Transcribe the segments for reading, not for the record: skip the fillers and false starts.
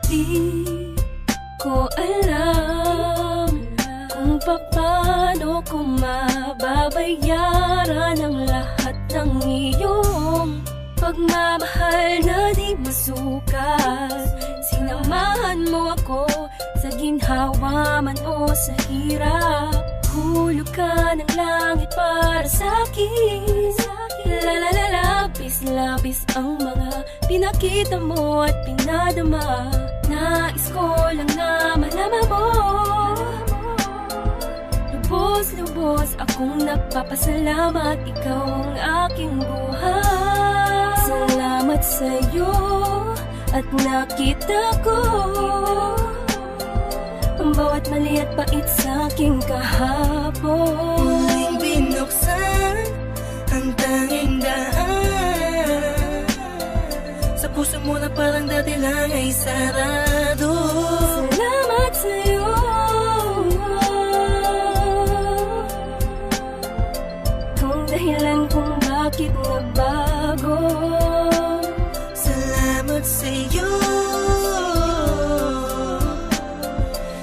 Di ko alam kung paano ko mababayaran ang lahat ng iyong pagmamahal na di masukat. Sinamahan mo ako sa ginhawa man o sa hirap. Hulog ka ng langit para sa'kin. Labis ang mga pinakita mo at pinadama. Nais ko lang na malaman mo. Lubos akong nagpapasalamat, ikaw ang aking buhay. Salamat sa'yo at nakita ko ang bawat mali at pait sa'king kahapon. Muling binuksan ang tanging daan sa puso mo na parang dati lang ay sarado. Salamat sa'yo kung dahilan kung bakit nabago. Salamat sa'yo,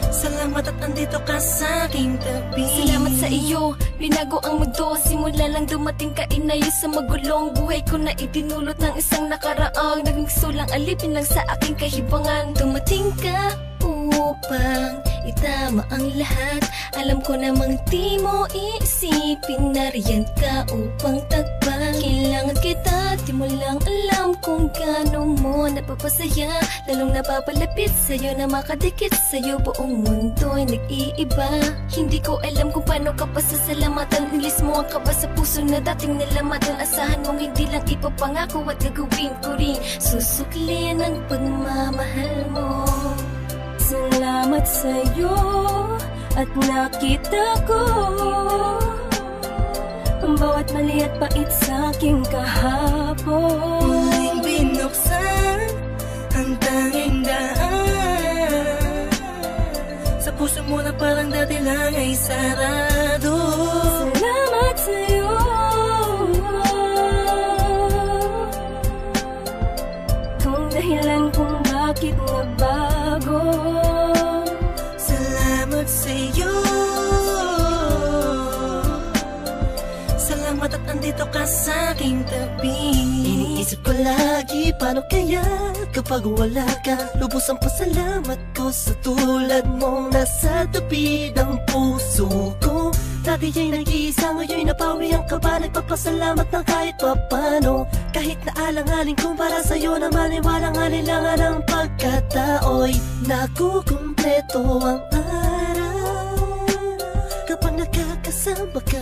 salamat at andito ka sa aking tabi. Salamat sa iyo, binago ang mundo. Simula lang dumating ka, inayos sa magulong buhay ko na itinulot ng isang nakaraang naging sulang alipin lang sa aking kahibangan. Dumating ka upang itama ang lahat. Alam ko namang di mo iisipin, nariyan ka upang tagpan. Kailangan kita, di mo lang alam kung gaano mo napapasaya. Lalong napapalapit sa'yo na makadikit sa'yo, buong mundo'y nag-iiba. Hindi ko alam kung paano ka pasasalamatan. Ilis mo ang kaba sa puso na dating nalamatan. Asahan mong hindi lang ipapangako at gagawin ko rin. Susuklin ang pagmamahal mo. Salamat sa'yo at nakita ko ang bawat mali at pait sa'king kahapon. Muling binuksan ang tanging daan sa puso mo na parang dati lang ay sarado. Salamat sa'yo kung dahilan kung bakit nabago. Salamat sa'yo, salamat at andito ka sa aking tabi. Iniisip ko lagi, paano kaya kapag wala ka? Lubos ang pasalamat ko sa tulad mong nasa tabi ng puso ko. Dati ay nag-iisa, ngayon napawi ang kaba. Nagpapasalamat ng kahit papano. Kahit na alang-aling kung para sa'yo naman ay walang alinlangan ang pagkatao'y nakukumpleto ang araw kapag nakakasama ka.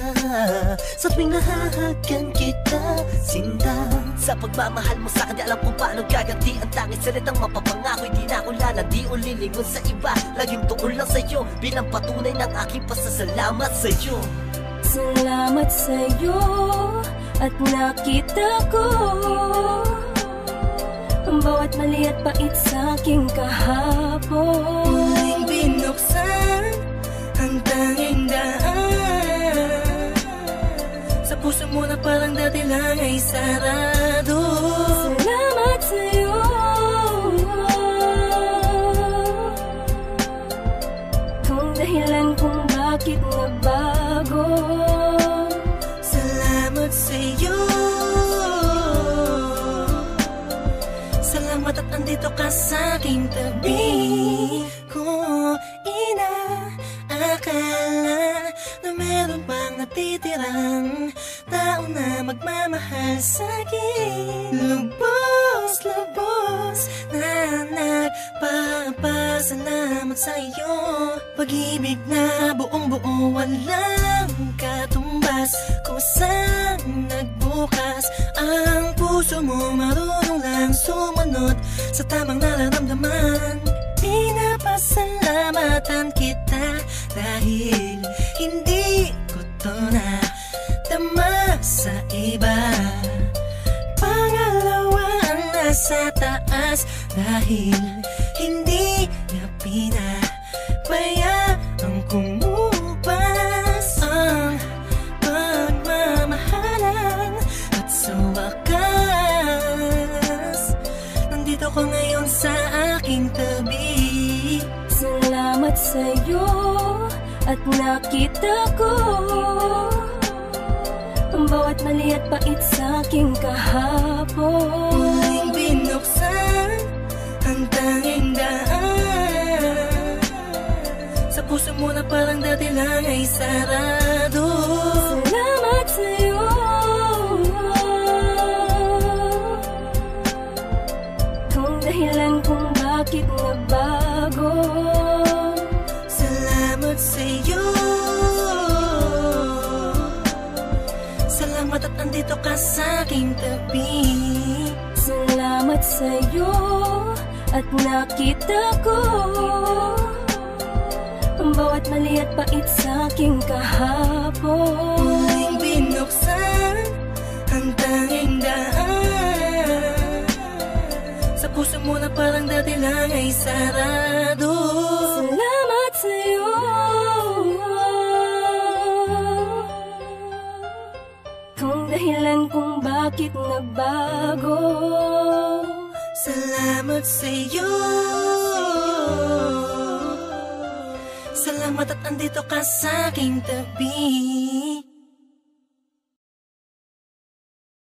Sa tuwing nahahagan kita, sinta sa pagmamahal mo sa'kin, di alam kung paano gaganti ang tanging salitang mapapangako. Hindi na ako lalandi o lilingon sa iba. Laging tuon lang sa'yo bilang patunay ng aking pasasalamat sa'yo. Salamat sa'yo at nakita ko ang bawat mali at pait sa'king kahapon. Muling binuksan ang tanging daan sa puso mo na parang dati lang ay sarado. Salamat sa'yo kung dahilan kung bakit nabago. Salamat sa'yo, salamat at andito ka sa aking tabi. Kung inaakala na meron pang natitirang tao na magmamahal sa'kin, lubos na nagpapasalamat sa'yo. Pag-ibig na buong-buo, walang katumbas. Kusang nagbukas ang puso mo, marunong lang sumunod sa tamang nararamdaman. Pinapasalamatan kita dahil hindi ko to na dama sa iba. Pangalawa ang nasa taas dahil hindi niya pinabayaan kumupas ang pagmamahalan. At sa wakas, nandito ko ngayon sa aking tabi. at nakita ko ang bawat mali at pait sa aking kahapon. Muling binuksan ang tanging daan sa puso mo na parang dati lang ay sarado. Salamat sa'yo, kung dahilan kung bakit nagbago. Salamat sa'yo, salamat at andito ka sa aking tabi. Salamat sa'yo at nakita ko ang bawat mali at pait sa aking kahapon. Muling binuksan ang tanging daan sa puso mo na parang dati lang ay sarado. Salamat sa'yo, kung dahilan kung bakit nagbago. Salamat sa'yo, salamat at andito ka sa aking tabi.